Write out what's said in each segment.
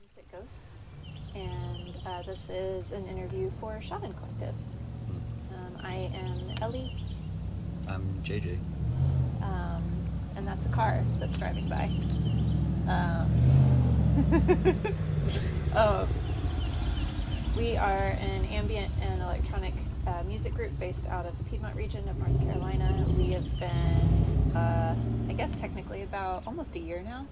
Homesick Ghosts, and this is an interview for Schaden Collective. I am Ellie. I'm JJ. And that's a car that's driving by. We are an ambient and electronic music group based out of the Piedmont region of North Carolina. We have been, I guess technically about almost a year now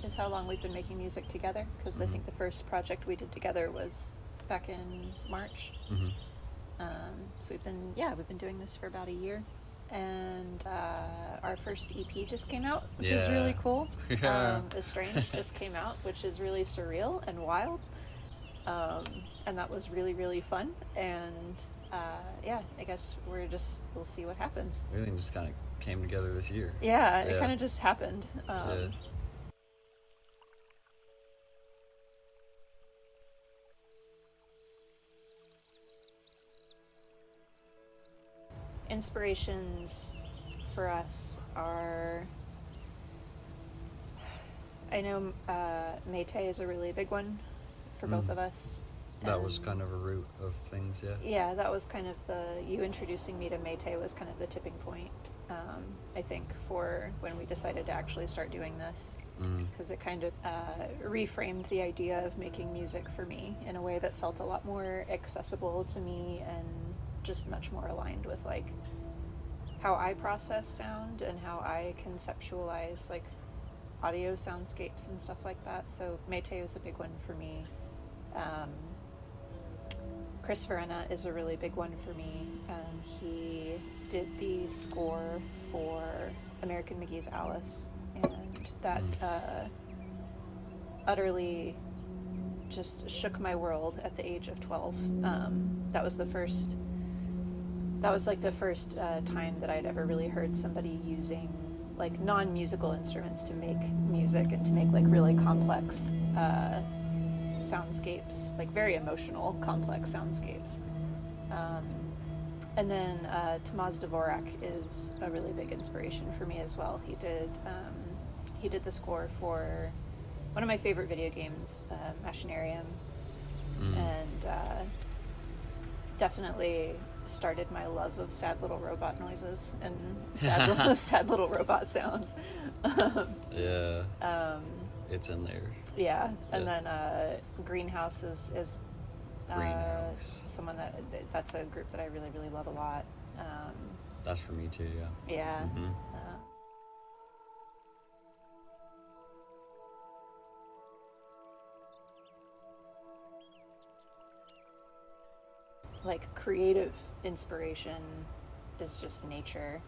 is how long we've been making music together, because I think the first project we did together was back in March. So we've been doing this for about a year. And our first EP just came out, which is really cool. Estranged just came out, which is really surreal and wild. And that was really, really fun. And I guess we'll see what happens. Everything just kind of came together this year. It kind of just happened. Inspirations for us are, I know Mayte is a really big one for both of us. That was kind of a root of things, Yeah, that was kind of you introducing me to Mayte was kind of the tipping point, I think, for when we decided to actually start doing this. Because it kind of reframed the idea of making music for me in a way that felt a lot more accessible to me and just much more aligned with like how I process sound and how I conceptualize like audio soundscapes and stuff like that. So Mayte is a big one for me. Chris Verena is a really big one for me. He did the score for American McGee's Alice, and that utterly just shook my world at the age of 12. That was the first time that I'd ever really heard somebody using like non-musical instruments to make music and to make like really complex soundscapes, like very emotional, complex soundscapes. And then Tomáš Dvorak is a really big inspiration for me as well. He did the score for one of my favorite video games, Machinarium, and definitely started my love of sad little robot noises and sad little robot sounds. It's in there. And then Greenhouse is someone that's a group that I really, really love a lot. That's for me too, Like creative inspiration is just nature.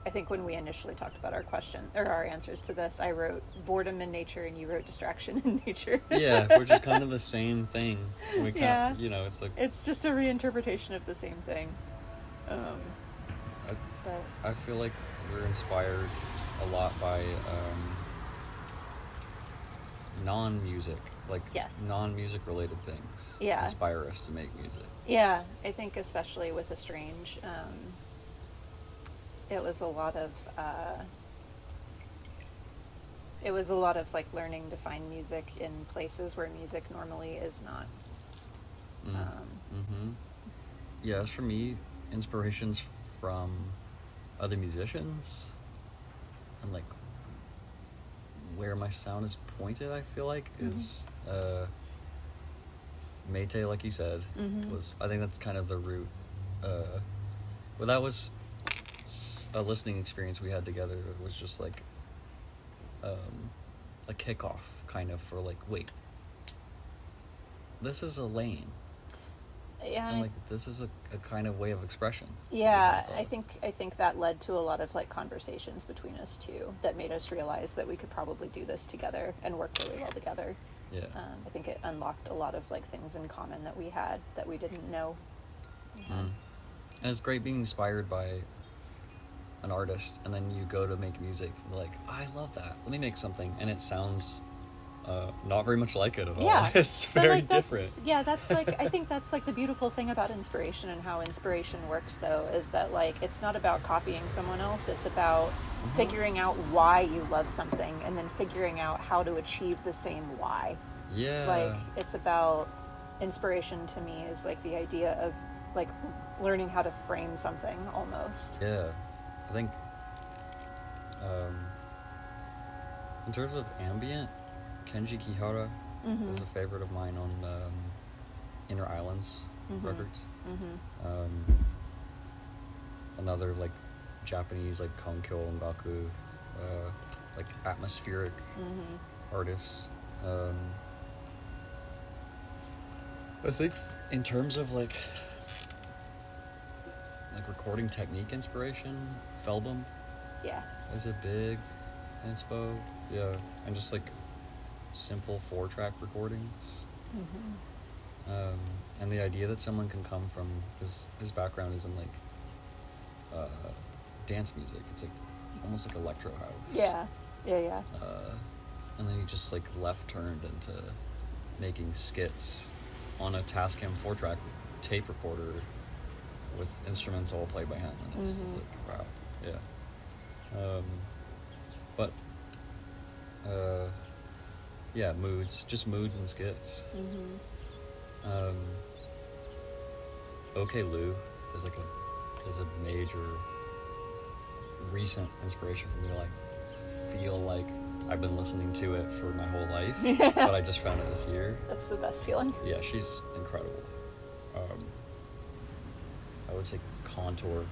I think when we initially talked about our answers to this, I wrote boredom in nature and you wrote distraction in nature. Which is kind of the same thing. It's like it's just a reinterpretation of the same thing. I feel like we're inspired a lot by non-music, non-music related things. Inspire us to make music. I think especially with Estrange, it was a lot of like learning to find music in places where music normally is not. As for me, inspirations from other musicians and like where my sound is pointed, I feel like is Mayte, like you said, I think that's kind of the root. That was a listening experience we had together. It was just like a kickoff kind of for like, wait, this is a lane. And like this is a kind of way of expression. I think that led to a lot of like conversations between us too that made us realize that we could probably do this together and work really well together. I think it unlocked a lot of like things in common that we had that we didn't know. And it's great being inspired by an artist and then you go to make music and you're like, I love that, let me make something, and it sounds not very much like it at all. It's very different. That's like I think that's like the beautiful thing about inspiration and how inspiration works though, is that like it's not about copying someone else, it's about figuring out why you love something and then figuring out how to achieve the same why. Yeah. Like, it's about inspiration to me is like the idea of like learning how to frame something almost. Yeah. I think in terms of ambient, Kenji Kihara Mm-hmm. is a favorite of mine on Inner Islands Mm-hmm. records. Mm-hmm. Another like Japanese like Konkyo Ongaku, like atmospheric Mm-hmm. artists. I think in terms of like recording technique inspiration, Felbum Yeah. is a big inspo. Yeah, and just like simple 4-track recordings. Mm-hmm. And the idea that someone can come from his background is in like dance music. It's like almost like electro house. Yeah. Yeah. And then he just like left turned into making skits on a Tascam 4-track tape recorder with instruments all played by him, and it's just like wow, yeah. But yeah, moods and skits. Mm-hmm. OK Lou is like is a major recent inspiration for me to like feel like I've been listening to it for my whole life, but I just found it this year. That's the best feeling. Yeah, she's incredible. I would say Contour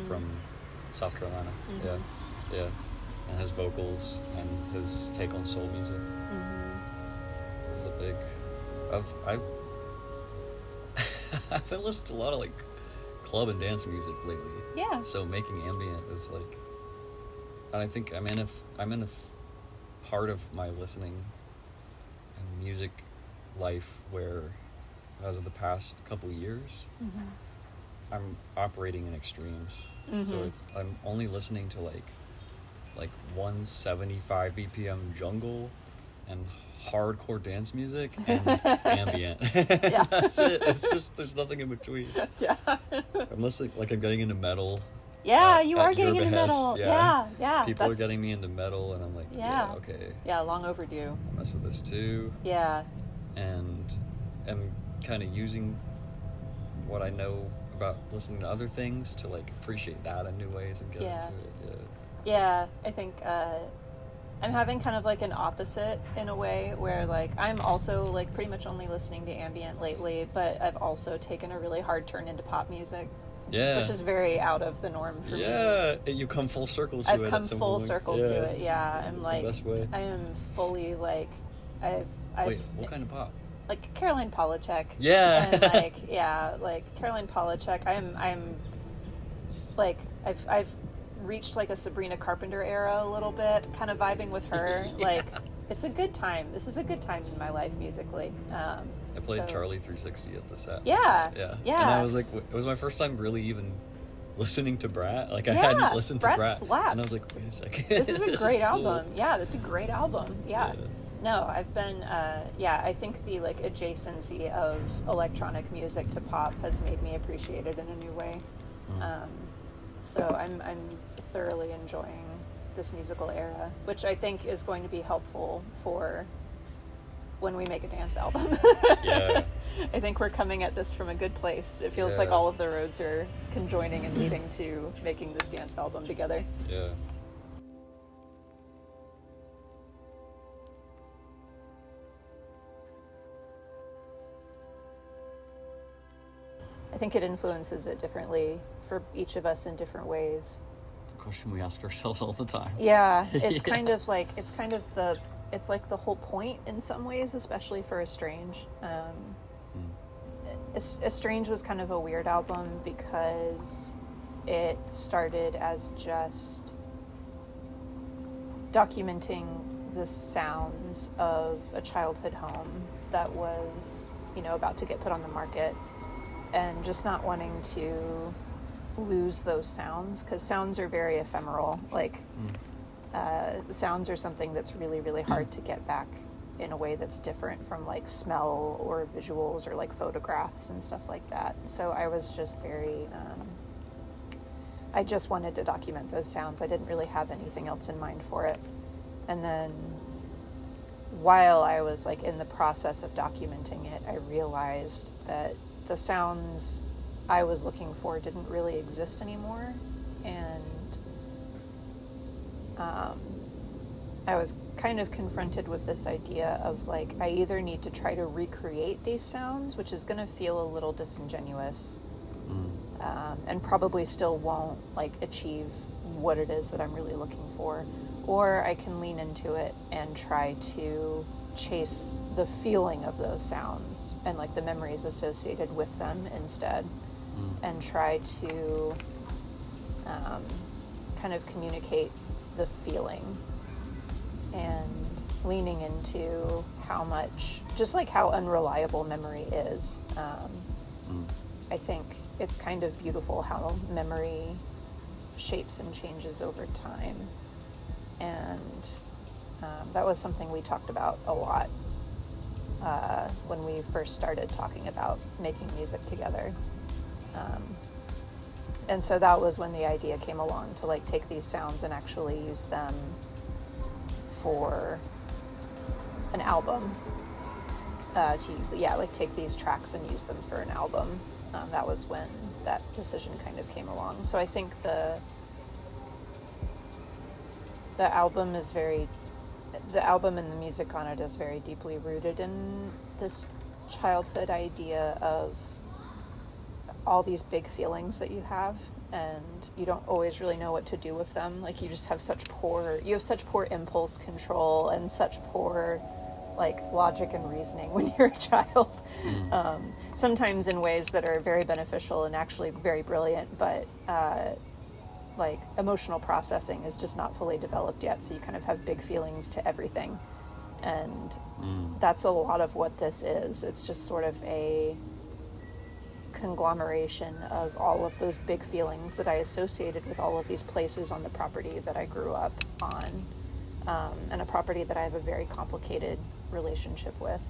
from South Carolina. Yeah. And his vocals and his take on soul music is a big. I've been listening to a lot of like club and dance music lately. Yeah. So making ambient is like, and I think I'm in a part of my listening and music life where, as of the past couple years, I'm operating in extremes. So I'm only listening to like 175 BPM jungle and hardcore dance music and ambient. Yeah. That's it. It's just there's nothing in between. Yeah. I'm listening, like I'm getting into metal. Yeah, you are at your getting into behest. metal. Yeah. People are getting me into metal, and I'm like, yeah, okay. Yeah, long overdue. I'll mess with this too. Yeah. And am kind of using what I know about listening to other things to like appreciate that in new ways and get into it. Yeah, I think I'm having kind of like an opposite in a way where like I'm also like pretty much only listening to ambient lately, but I've also taken a really hard turn into pop music. Yeah. Which is very out of the norm for me. Yeah, you come full circle to it. I've come full circle to it. Yeah, I'm like, the best way. I am fully like, I've. Wait, what kind of pop? Like Caroline Polachek. Yeah. And like Caroline Polachek. I'm like I've reached like a Sabrina Carpenter era a little bit, kind of vibing with her. Yeah. Like it's a good time. This is a good time in my life musically. I played Charlie 360 at the set. Yeah. And I was like, it was my first time really even listening to Brat. Like I hadn't listened to Brat. Slaps. And I was like, wait a second. This is a great cool. album. Yeah, that's a great album. Yeah. No, I've been, I think the like adjacency of electronic music to pop has made me appreciate it in a new way. So I'm thoroughly enjoying this musical era, which I think is going to be helpful for when we make a dance album. Yeah. I think we're coming at this from a good place. It feels like all of the roads are conjoining and leading to making this dance album together. Yeah. I think it influences it differently for each of us in different ways. It's a question we ask ourselves all the time. Yeah, it's kind of like it's like the whole point in some ways, especially for Estrange. Estrange was kind of a weird album because it started as just documenting the sounds of a childhood home that was, about to get put on the market, and just not wanting to lose those sounds, because sounds are very ephemeral. Like sounds are something that's really, really hard to get back in a way that's different from like smell or visuals or like photographs and stuff like that. So I was just very I just wanted to document those sounds. I didn't really have anything else in mind for it. And then while I was like in the process of documenting it, I realized that the sounds I was looking for didn't really exist anymore. And I was kind of confronted with this idea of like, I either need to try to recreate these sounds, which is going to feel a little disingenuous, and probably still won't like achieve what it is that I'm really looking for, or I can lean into it and try to chase the feeling of those sounds and like the memories associated with them instead, and try to kind of communicate the feeling, and leaning into how much, just like how unreliable memory is. I think it's kind of beautiful how memory shapes and changes over time. And that was something we talked about a lot when we first started talking about making music together. And so that was when the idea came along to like take these sounds and actually use them for an album. Like take these tracks and use them for an album. That was when that decision kind of came along. So I think the album and the music on it is very deeply rooted in this childhood idea of all these big feelings that you have, and you don't always really know what to do with them. Like you have such poor impulse control and such poor like logic and reasoning when you're a child. Sometimes in ways that are very beneficial and actually very brilliant, but like emotional processing is just not fully developed yet, so you kind of have big feelings to everything. And that's a lot of what this is. It's just sort of a conglomeration of all of those big feelings that I associated with all of these places on the property that I grew up on, and a property that I have a very complicated relationship with.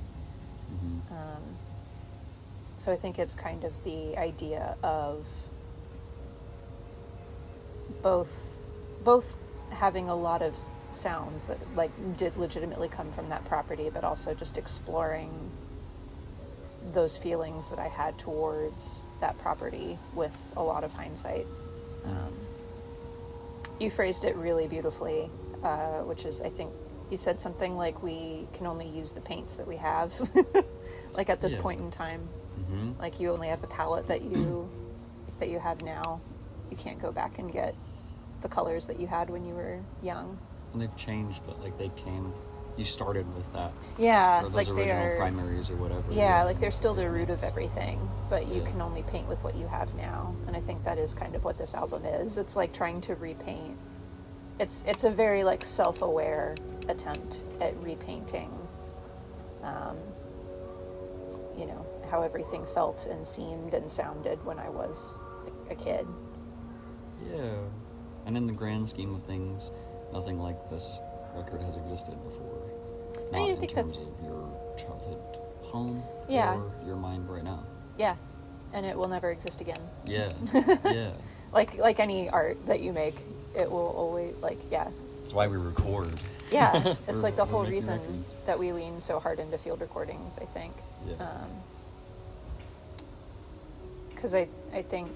So I think it's kind of the idea of both having a lot of sounds that like did legitimately come from that property, but also just exploring those feelings that I had towards that property with a lot of hindsight. You phrased it really beautifully, which is, I think you said something like we can only use the paints that we have like at this point in time. Like you only have the palette that you have now. You can't go back and get the colors that you had when you were young. And they've changed, but like you started with that. Yeah, or those like original primaries or whatever. Yeah, like they're still the root of everything, but you can only paint with what you have now. And I think that is kind of what this album is. It's like trying to repaint. It's a very like self-aware attempt at repainting, how everything felt and seemed and sounded when I was a kid. Yeah, and in the grand scheme of things, nothing like this record has existed before. Not in terms of your childhood home or your mind right now. Yeah, and it will never exist again. Yeah, yeah. Like any art that you make, it will always, That's why we record. Yeah, it's like the whole reason that we lean so hard into field recordings, I think. Yeah. Because I think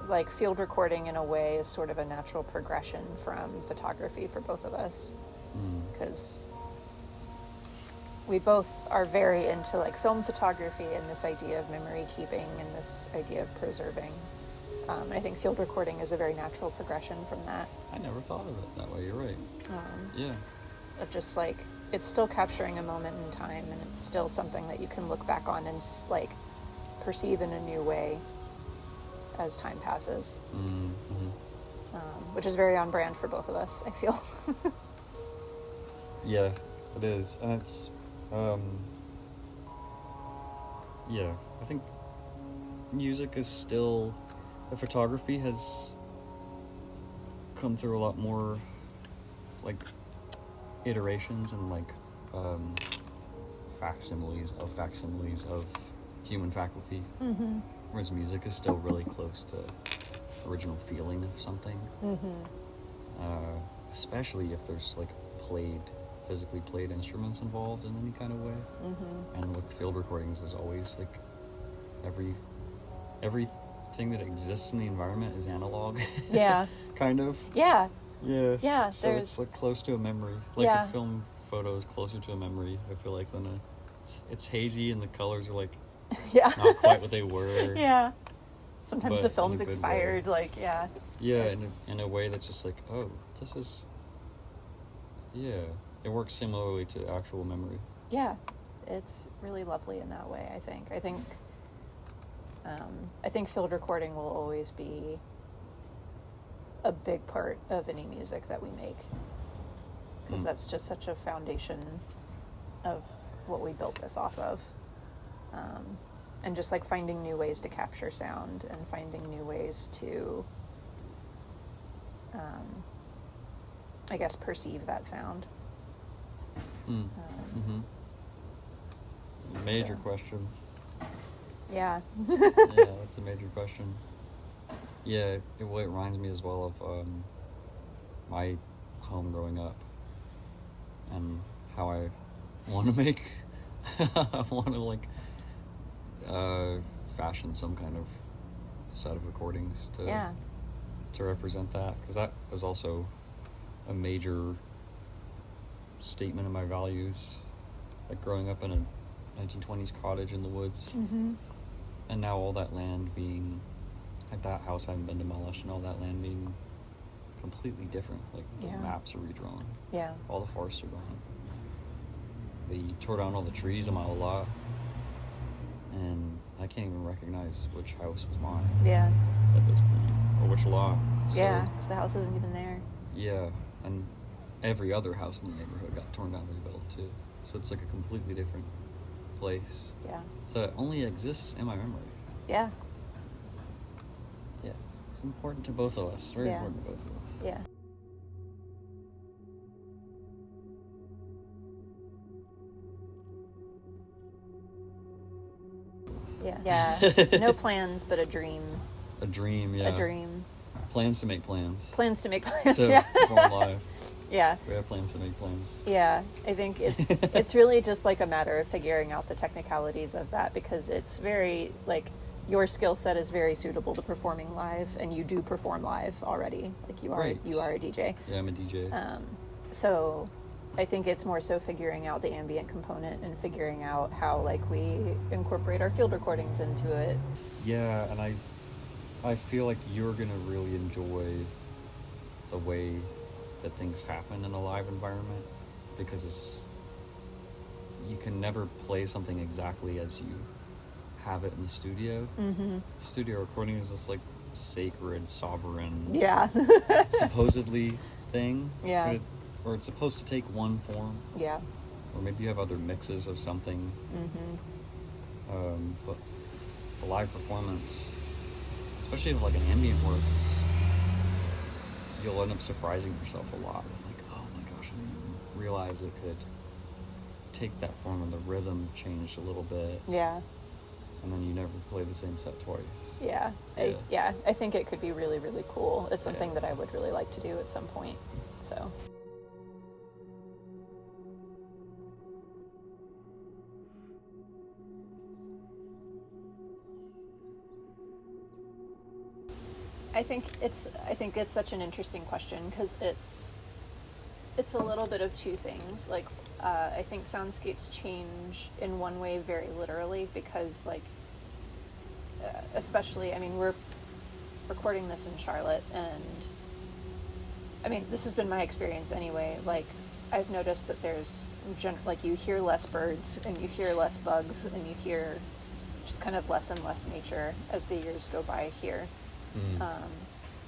like field recording in a way is sort of a natural progression from photography for both of us, because we both are very into like film photography and this idea of memory keeping and this idea of preserving. I think field recording is a very natural progression from that. I never thought of it that way. You're right. Yeah. Of just like, it's still capturing a moment in time, and it's still something that you can look back on and like perceive in a new way as time passes. Which is very on brand for both of us, I feel. Yeah, it is. And it's, I think music is still, the photography has come through a lot more, like, iterations and, like, facsimiles of human faculty. Whereas music is still really close to original feeling of something. Especially if there's, like, physically played instruments involved in any kind of way. And with field recordings, there's always like everything that exists in the environment is analog. Yeah. Kind of. Yeah. Yes. Yeah. So it's like close to a memory. Like Yeah. a film photo is closer to a memory, I feel like, than it's hazy and the colors are like Yeah. not quite what they were. Yeah. Sometimes But the in film's a good expired, way. like, yeah. Yeah, in a way that's just like, oh, this is... Yeah, it works similarly to actual memory. Yeah. It's really lovely in that way, I think. I think field recording will always be a big part of any music that we make. Because that's just such a foundation of what we built this off of. And just like finding new ways to capture sound and finding new ways to, I guess, perceive that sound. Major question. Yeah. Yeah, that's a major question. Yeah, it reminds me as well of my home growing up and how I want to make, I want to like fashion some kind of set of recordings to represent that, because that was also a major statement of my values, like growing up in a 1920s cottage in the woods, and now all that land being, like that house having been demolished and all that land being completely different, like the maps are redrawn, all the forests are gone, they tore down all the trees on my old lot, and I can't even recognize which house was mine at this point, or which lot. So, because the house isn't even there. Yeah, and every other house in the neighborhood got torn down and rebuilt too. So it's like a completely different place. Yeah. So it only exists in my memory. Yeah. Yeah. It's important to both of us. Very important to both of us. Yeah. Yeah. No plans, but a dream. A dream, yeah. A dream. Plans to make plans. Plans to make plans. To perform live. Yeah. We have plans to make plans. Yeah, I think it's really just like a matter of figuring out the technicalities of that, because it's very like your skill set is very suitable to performing live, and you do perform live already. Like you are a DJ. Yeah, I'm a DJ. So I think it's more so figuring out the ambient component and figuring out how like we incorporate our field recordings into it. Yeah, and I feel like you're gonna really enjoy the way that things happen in a live environment, because you can never play something exactly as you have it in the studio. Studio recording is this like sacred, sovereign, supposedly thing. Yeah. Or it's supposed to take one form. Yeah. Or maybe you have other mixes of something. But a live performance, especially with like an ambient work, you'll end up surprising yourself a lot with like, oh my gosh, I didn't even realize it could take that form, and the rhythm changed a little bit. Yeah. And then you never play the same set twice. Yeah. I think it could be really, really cool. It's something that I would really like to do at some point. So. I think it's such an interesting question, because it's a little bit of two things. Like, I think soundscapes change in one way very literally, because like, especially, I mean, we're recording this in Charlotte, and I mean, this has been my experience anyway. Like, I've noticed that there's like you hear less birds and you hear less bugs and you hear just kind of less and less nature as the years go by here.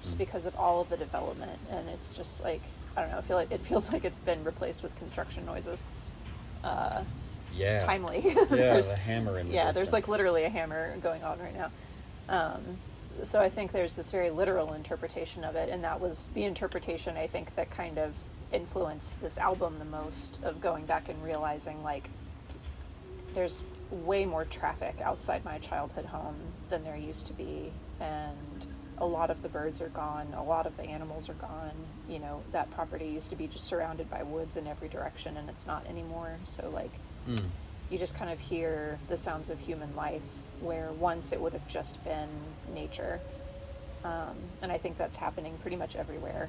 Just because of all of the development, and it's just like, I don't know, it feels like it's been replaced with construction noises. Timely. Yeah, the hammer in the there's distance. like literally a hammer going on right now. So I think there's this very literal interpretation of it, and that was the interpretation I think that kind of influenced this album the most, of going back and realizing like there's way more traffic outside my childhood home than there used to be, and a lot of the birds are gone, a lot of the animals are gone. You know, that property used to be just surrounded by woods in every direction, and it's not anymore. So, like, you just kind of hear the sounds of human life, where once it would have just been nature. And I think that's happening pretty much everywhere.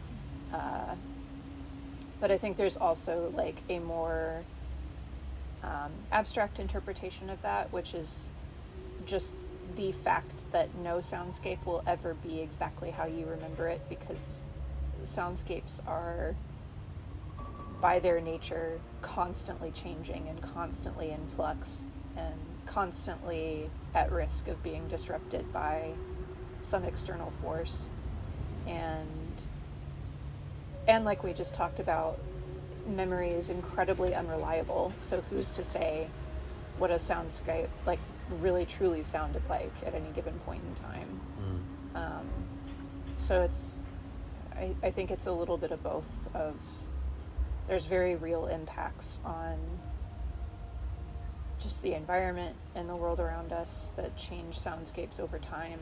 But I think there's also, like, a more abstract interpretation of that, which is just the fact that no soundscape will ever be exactly how you remember it, because soundscapes are, by their nature, constantly changing and constantly in flux and constantly at risk of being disrupted by some external force. And like we just talked about, memory is incredibly unreliable, so who's to say what a soundscape, like, really truly sounded like at any given point in time. So it's, I think it's a little bit of both. Of there's very real impacts on just the environment and the world around us that change soundscapes over time.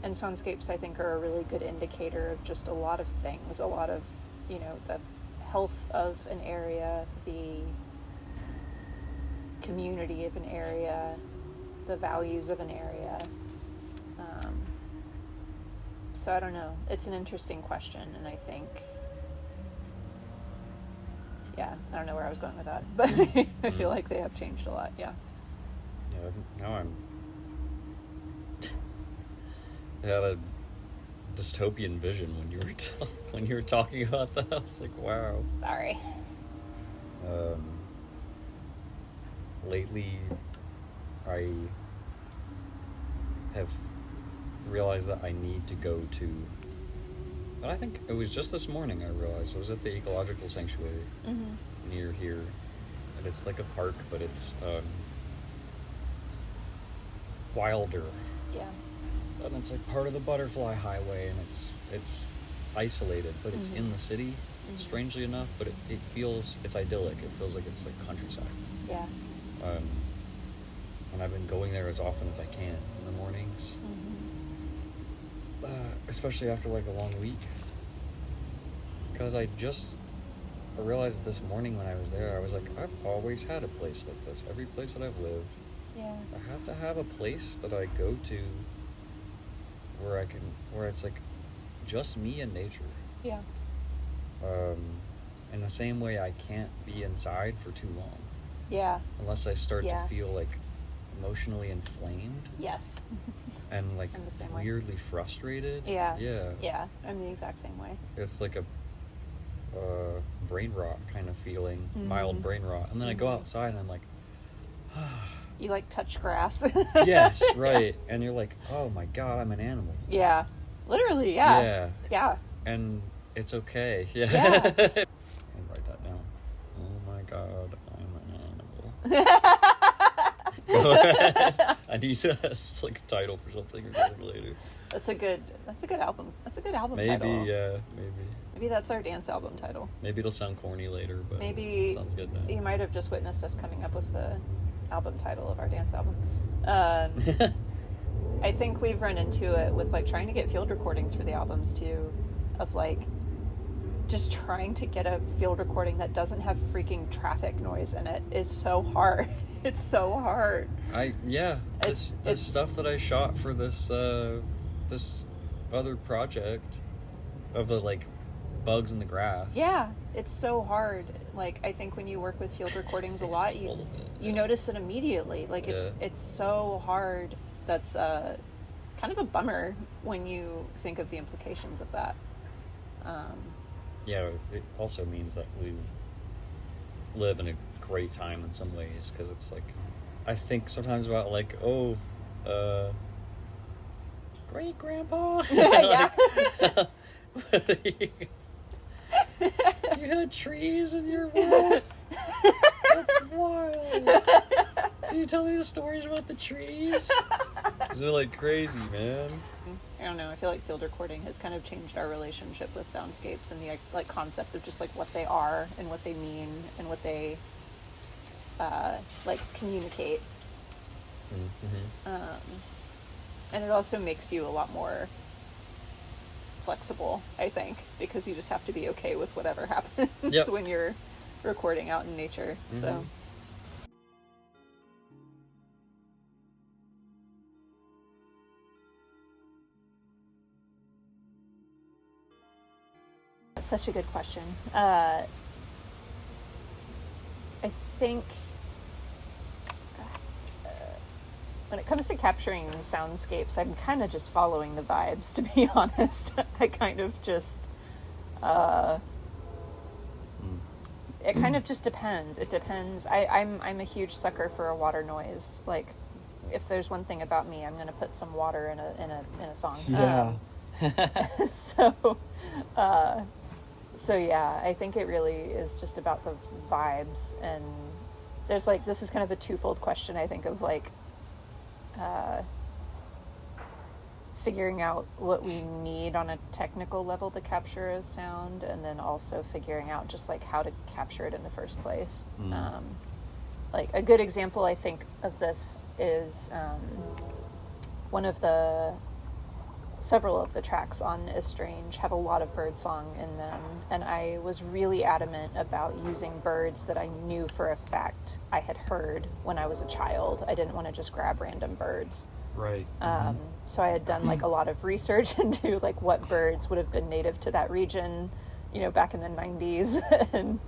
And soundscapes, I think, are a really good indicator of just a lot of things, a lot of, you know, the health of an area, the community of an area, the values of an area. So I don't know. It's an interesting question, and I think, yeah, I don't know where I was going with that, but I feel like they have changed a lot. Yeah. Yeah. Now I had a dystopian vision when you were when you were talking about that. I was like, wow. Sorry. Lately, I have realized that I need to go to, but I think it was just this morning I realized I was at the ecological sanctuary near here, and it's like a park, but it's wilder. Yeah. And it's like part of the butterfly highway, and it's isolated, but it's in the city, strangely enough, but it feels, it's idyllic. It feels like it's like countryside. Yeah. And I've been going there as often as I can in the mornings, especially after like a long week, because I realized this morning when I was there, I was like, I've always had a place like this. Every place that I've lived, I have to have a place that I go to where it's like just me and nature. Yeah. In the same way I can't be inside for too long. Yeah. Unless I start to feel like emotionally inflamed. Yes. And like in the same way. Weirdly frustrated. Yeah. Yeah. Yeah. I'm the exact same way. It's like a brain rot kind of feeling, mild brain rot. And then I go outside and I'm like, you like touch grass. Yes, right. And you're like, oh my God, I'm an animal. Yeah. Literally, yeah. Yeah. Yeah. And it's okay. Yeah. Yeah. And write that down. Oh my God, I'm an animal. Go ahead. I need that's like a title for something or something later. That's a good album. That's a good album maybe, title. Maybe, yeah, maybe. Maybe that's our dance album title. Maybe it'll sound corny later, but maybe it sounds good now. You might have just witnessed us coming up with the album title of our dance album. I think we've run into it with like trying to get field recordings for the albums too, of like just trying to get a field recording that doesn't have freaking traffic noise in it is so hard. It's so hard. It's stuff that I shot for this this other project of the like bugs in the grass. Yeah, it's so hard. Like I think when you work with field recordings a lot, you notice it immediately. Like it's so hard. That's kind of a bummer when you think of the implications of that. Yeah, it also means that we live in a great time in some ways, because it's like, I think sometimes about like, great grandpa. Yeah. You had trees in your world? That's wild. Do you tell me the stories about the trees? Because they're like crazy, man. I don't know. I feel like field recording has kind of changed our relationship with soundscapes and the like concept of just like what they are and what they mean and what they like communicate. And it also makes you a lot more flexible, I think, because you just have to be okay with whatever happens Yep. when you're recording out in nature. So that's such a good question. I think when it comes to capturing soundscapes, I'm kind of just following the vibes, to be honest. I kind of just it kind of just depends. It depends. I'm a huge sucker for a water noise. Like, if there's one thing about me, I'm going to put some water in a song. Yeah. So yeah, I think it really is just about the vibes. And there's like, this is kind of a twofold question, I think, of like figuring out what we need on a technical level to capture a sound, and then also figuring out just like how to capture it in the first place. Like a good example, I think, of this is several of the tracks on Estrange have a lot of bird song in them, and I was really adamant about using birds that I knew for a fact I had heard when I was a child. I didn't want to just grab random birds. Right. So I had done like a lot of research into like what birds would have been native to that region, you know, back in the 90s. And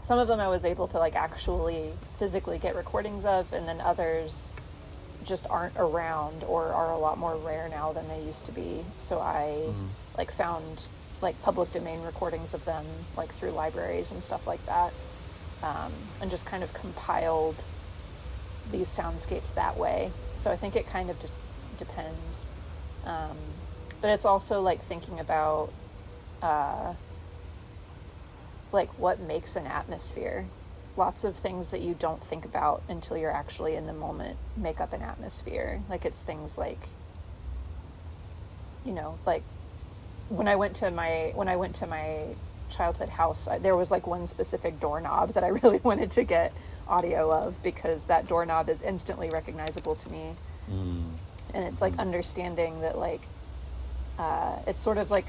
some of them I was able to like actually physically get recordings of, and then others just aren't around or are a lot more rare now than they used to be. So I like found like public domain recordings of them like through libraries and stuff like that, and just kind of compiled these soundscapes that way. So I think it kind of just depends, but it's also like thinking about like what makes an atmosphere. Lots of things that you don't think about until you're actually in the moment make up an atmosphere. Like, it's things like, you know, like when I went to my childhood house, there was like one specific doorknob that I really wanted to get audio of, because that doorknob is instantly recognizable to me. And it's like understanding that like it's sort of like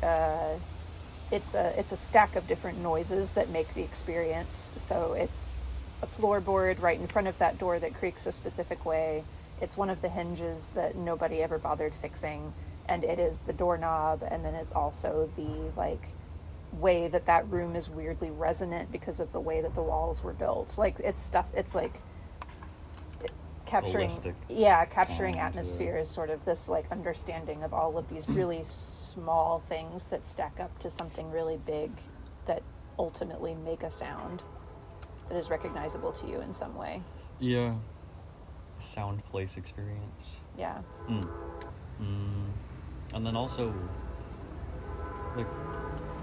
it's a stack of different noises that make the experience. So it's a floorboard right in front of that door that creaks a specific way. It's one of the hinges that nobody ever bothered fixing, and it is the doorknob. And then it's also the like way that room is weirdly resonant because of the way that the walls were built. Like, it's stuff, it's like capturing sound, atmosphere is sort of this like understanding of all of these really small things that stack up to something really big that ultimately make a sound that is recognizable to you in some way. Yeah. Sound place experience. Yeah. And then also, like,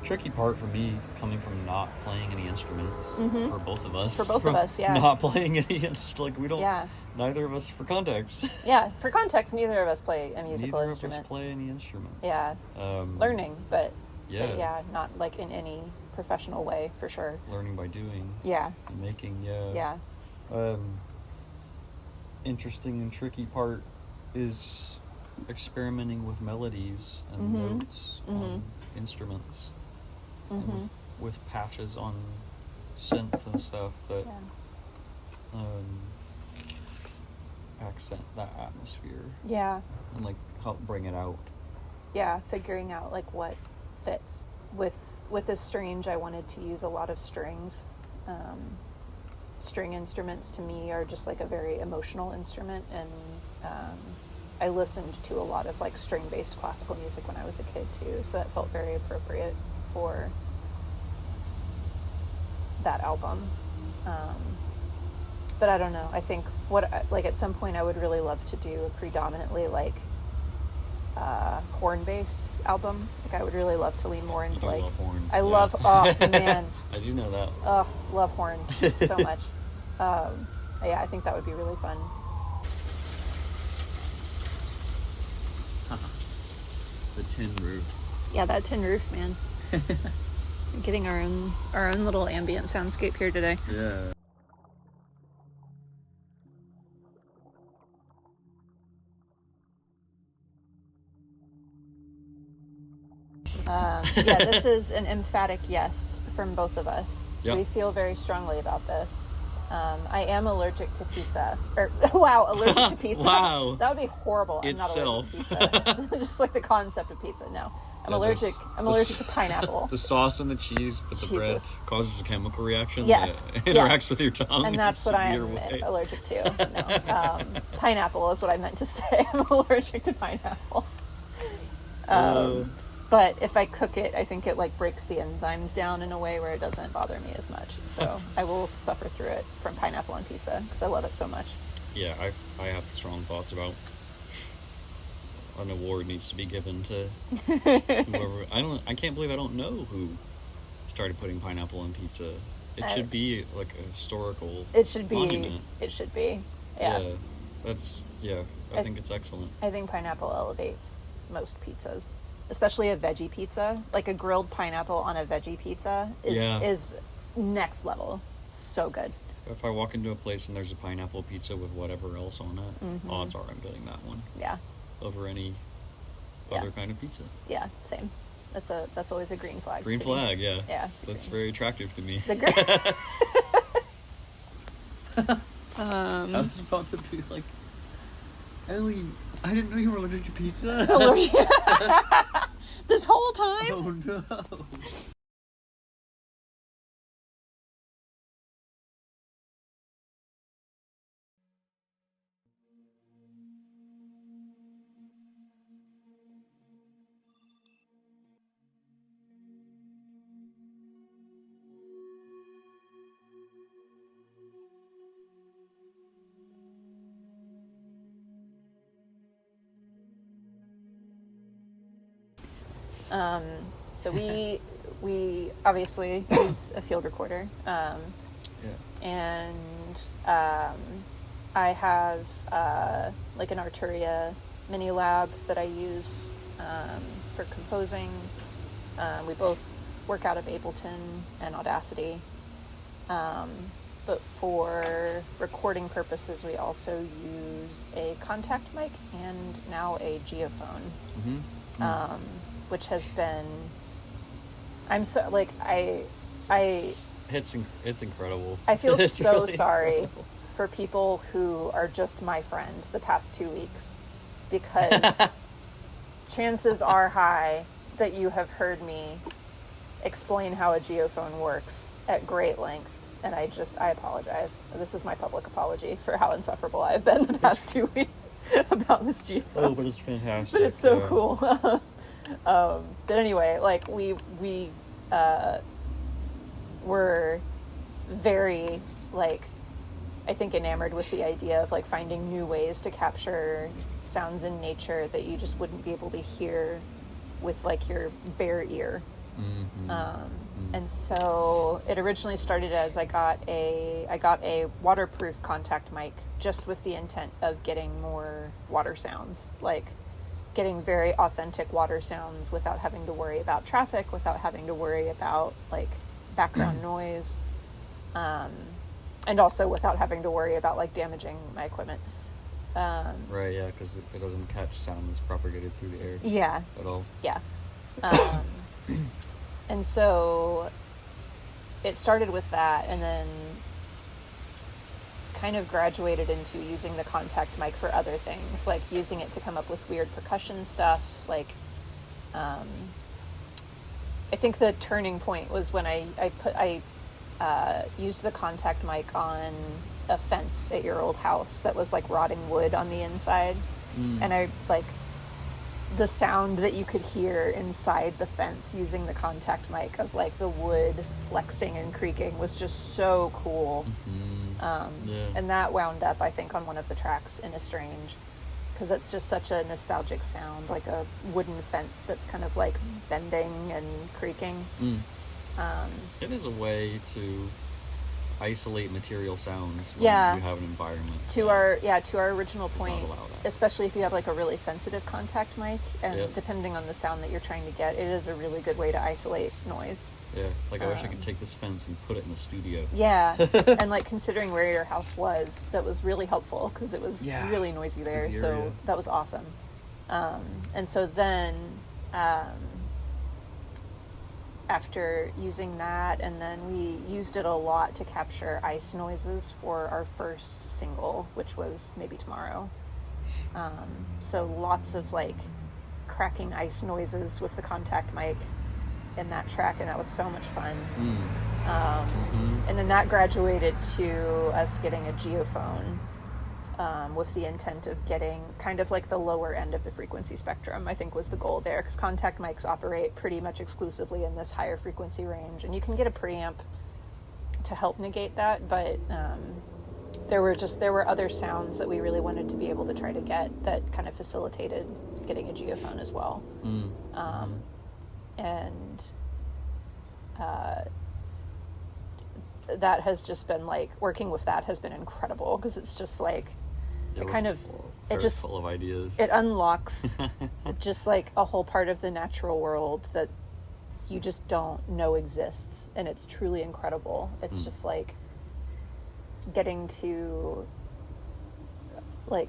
tricky part for me, coming from not playing any instruments, for both of us. For both of us, yeah. Not playing any, like, we don't, Yeah. neither of us, for context. Yeah, for context, neither of us play a musical Neither instrument. of us play any instruments. Yeah. Learning, but yeah, not like in any professional way, for sure. Learning by doing. Yeah. And making, Yeah. Interesting and tricky part is experimenting with melodies and notes on instruments, and with patches on synths and stuff that accent that atmosphere. Yeah. And like help bring it out. Yeah, figuring out like what fits. With Estrange, I wanted to use a lot of strings. String instruments to me are just like a very emotional instrument, and I listened to a lot of like string-based classical music when I was a kid too, so that felt very appropriate for that album. But I don't know, I think like at some point I would really love to do a predominantly like horn-based album. Like, I would really love to lean more into like love horns. love, oh man, I do know that. oh, love horns so much. Yeah, I think that would be really fun. The tin roof. Yeah, that tin roof, man. Getting our own little ambient soundscape here today. Yeah. Yeah, this is an emphatic yes from both of us. Yep. We feel very strongly about this. I am allergic to pizza. Wow, allergic to pizza. Wow. That would be horrible. I'm Itself. not allergic to pizza. Just like the concept of pizza. No. I'm Yeah, allergic. I'm allergic to pineapple. The sauce and the cheese with the bread Jesus. causes a chemical reaction Yes. that interacts Yes. with your tongue. And in that's a what I'm severe way. allergic to. No. Pineapple is what I meant to say. I'm allergic to pineapple. But if I cook it, I think it like breaks the enzymes down in a way where it doesn't bother me as much. So I will suffer through it from pineapple on pizza because I love it so much. Yeah, I have strong thoughts about an award needs to be given to whoever. I can't believe I don't know who started putting pineapple on pizza. It should be like a historical It should be. monument. It should be. Yeah. I think it's excellent. I think pineapple elevates most pizzas, especially a veggie pizza. Like a grilled pineapple on a veggie pizza is next level. So good. If I walk into a place and there's a pineapple pizza with whatever else on it, odds are I'm getting that one. Yeah. Over any other kind of pizza. Yeah, same. That's always a green flag. Green flag, yeah. Yeah. So that's very attractive to me. The green. I was about to be like, Ellie, I didn't know you were allergic to pizza. This whole time? Oh no. So we obviously use a field recorder, and I have like an Arturia mini lab that I use for composing. We both work out of Ableton and Audacity, but for recording purposes, we also use a contact mic and now a geophone. Which has been, I'm so like It's incredible. I feel It's so really sorry incredible. for people who are just my friend the past 2 weeks, because chances are high that you have heard me explain how a geophone works at great length, and I apologize. This is my public apology for how insufferable I've been the past 2 weeks about this geophone. Oh, but it's fantastic. But it's so cool. But anyway, like we were very, like, I think enamored with the idea of like finding new ways to capture sounds in nature that you just wouldn't be able to hear with like your bare ear. And so it originally started as I got a waterproof contact mic just with the intent of getting more water sounds, like getting very authentic water sounds without having to worry about traffic, without having to worry about like background noise, and also without having to worry about like damaging my equipment. Right, yeah, because it doesn't catch sound that's propagated through the air. Yeah. At all. Yeah. And so it started with that, and then kind of graduated into using the contact mic for other things, like using it to come up with weird percussion stuff. Like, I think the turning point was when I used the contact mic on a fence at your old house that was like rotting wood on the inside, and I like the sound that you could hear inside the fence using the contact mic of like the wood flexing and creaking was just so cool. And that wound up, I think, on one of the tracks in Estrange, because it's just such a nostalgic sound, like a wooden fence that's kind of like bending and creaking. It is a way to isolate material sounds when Yeah. you have an environment. To our original Does not point, allow that. especially if you have like a really sensitive contact mic, and Yep. depending on the sound that you're trying to get, it is a really good way to isolate noise. Yeah, like I wish I could take this fence and put it in the studio. Yeah, and like considering where your house was, that was really helpful because it was Yeah. really noisy there. Busy So area. that was awesome. And so then after using that, and then we used it a lot to capture ice noises for our first single, which was Maybe Tomorrow. So lots of like cracking ice noises with the contact mic in that track, and that was so much fun. And then that graduated to us getting a geophone, with the intent of getting kind of like the lower end of the frequency spectrum, I think was the goal there, because contact mics operate pretty much exclusively in this higher frequency range, and you can get a preamp to help negate that, but there were other sounds that we really wanted to be able to try to get that kind of facilitated getting a geophone as well. And that has just been like, working with that has been incredible, because it's just like full of ideas. It unlocks just like a whole part of the natural world that you just don't know exists, and it's truly incredible. It's just like getting to like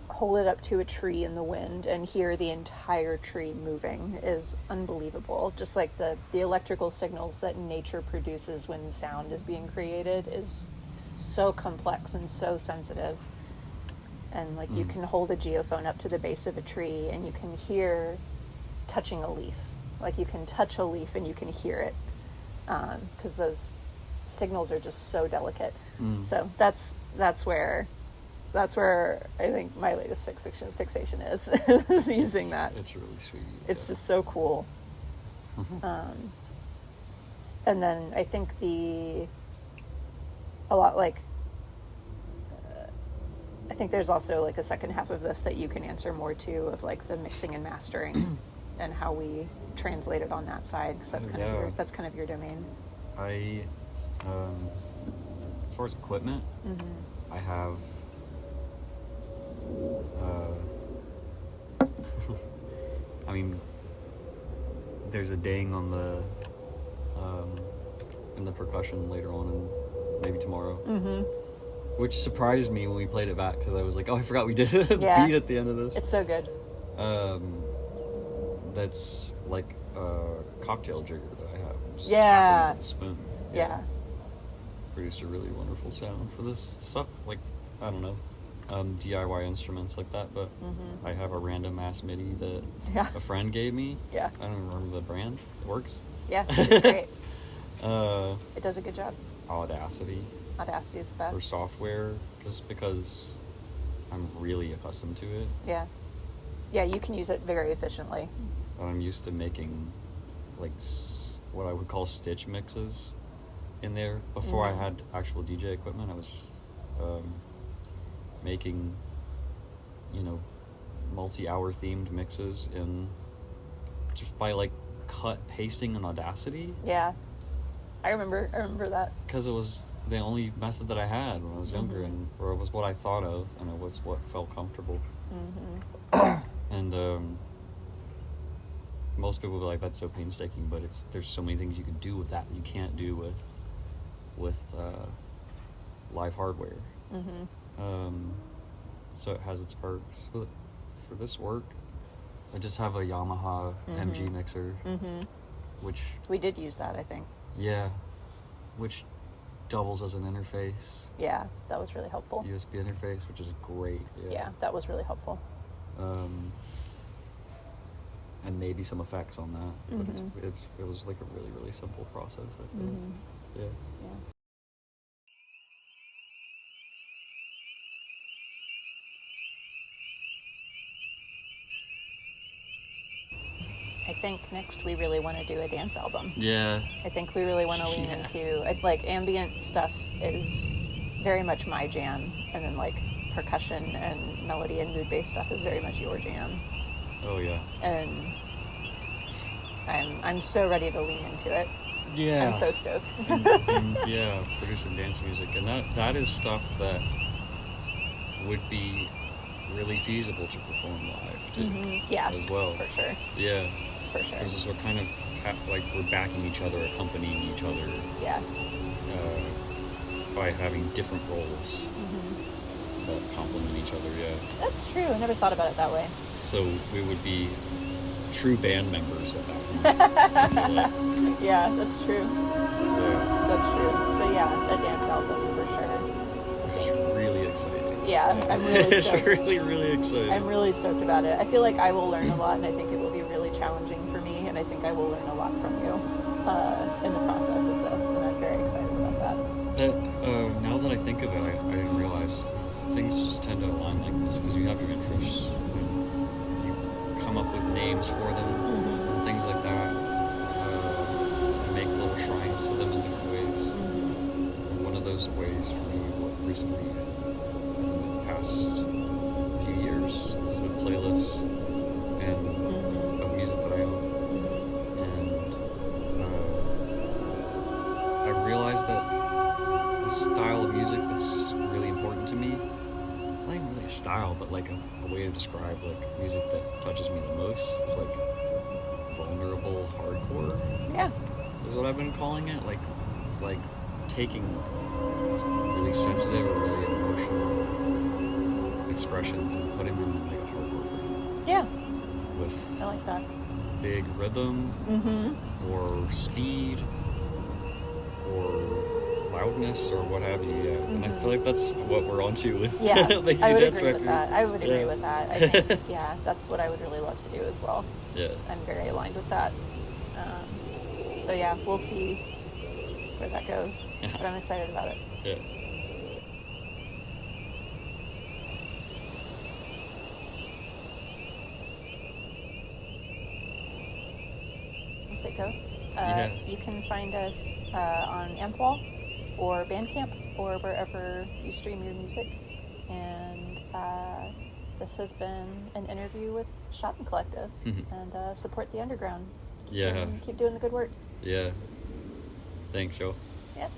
hold it up to a tree in the wind and hear the entire tree moving is unbelievable. Just like the electrical signals that nature produces when sound is being created is so complex and so sensitive. And like you can hold a geophone up to the base of a tree and you can hear touching a leaf. Like you can touch a leaf and you can hear it, because those signals are just so delicate. So that's where I think my latest fixation is using that. It's really sweet. It's just so cool. And then I think I think there's also like a second half of this that you can answer more to, of like the mixing and mastering and how we translate it on that side, because that's kind of your domain. I as far as equipment, I have I mean, there's a ding on the in the percussion later on, and Maybe Tomorrow, which surprised me when we played it back, because I was like, oh, I forgot we did a beat at the end of this. It's so good. That's like a cocktail jigger that I have. Just Yeah. tapping with a spoon. Yeah. Produced a really wonderful sound for this stuff. Like, I don't know, DIY instruments like that, but I have a random ass MIDI that a friend gave me. I don't remember the brand. It works. It's great. It does a good job. Audacity Is the best. for software, just because I'm really accustomed to it. Yeah, you can use it very efficiently. I'm used to making like what I would call stitch mixes in there. Before I had actual DJ equipment, I was making, multi-hour themed mixes in just by like pasting in Audacity. I remember that, because it was the only method that I had when I was younger, or it was what I thought of, and it was what felt comfortable. And most people will be like, that's so painstaking, but there's so many things you can do with that you can't do with live hardware. So it has its perks. For this work, I just have a Yamaha MG mixer, which we did use that, I think. Which doubles as an interface. That was really helpful. USB interface, which is great. That was really helpful. And maybe some effects on that, but it was like a really, really simple process, I feel. I think next we really want to do a dance album. I think we really want to lean into like ambient stuff is very much my jam, and then like percussion and melody and mood-based stuff is very much your jam. And I'm so ready to lean into it. I'm so stoked. and producing dance music, and that is stuff that would be really feasible to perform live too. As well, for sure. For sure. Because we're kind of like we're backing each other, accompanying each other. By having different roles that complement each other. That's true. I never thought about it that way. So we would be true band members at that point. Yeah, that's true. Yeah. That's true. So yeah, a dance album for sure. Which is really exciting. Yeah, I'm really it's stoked. really exciting. I'm really stoked about it. I feel like I will learn a lot, and I think it will be really challenging for me, and I think I will learn a lot from you in the process of this, and I'm very excited about that. Now that I think of it, I didn't realize things just tend to align like this because you have your interests and you come up with names for them and things like that. And make little shrines to them in different ways. And one of those ways for me, recently, within the past few years, has been playlists and of music that I own. And I realized that the style of music that's really important to me, it's not even really a style, but like a way to describe like music that touches me the most. It's like vulnerable hardcore. Yeah. Is what I've been calling it. Like taking really sensitive or really emotional expressions and putting them in like a hardcore frame. Yeah. With I like that. big rhythm or speed or loudness or what have you. Yeah. And I feel like that's what we're onto with making I a would dance agree record. with that. I would agree with that. I think, yeah, that's what I would really love to do as well. Yeah. I'm very aligned with that. So yeah, we'll see where that goes. But I'm excited about it. Yeah. Homesick Ghosts. Yeah. You can find us on Ampwall or Bandcamp or wherever you stream your music. And this has been an interview with Schaden Collective. And support the underground. Yeah. And keep doing the good work. Yeah. Thanks, yo. Yeah.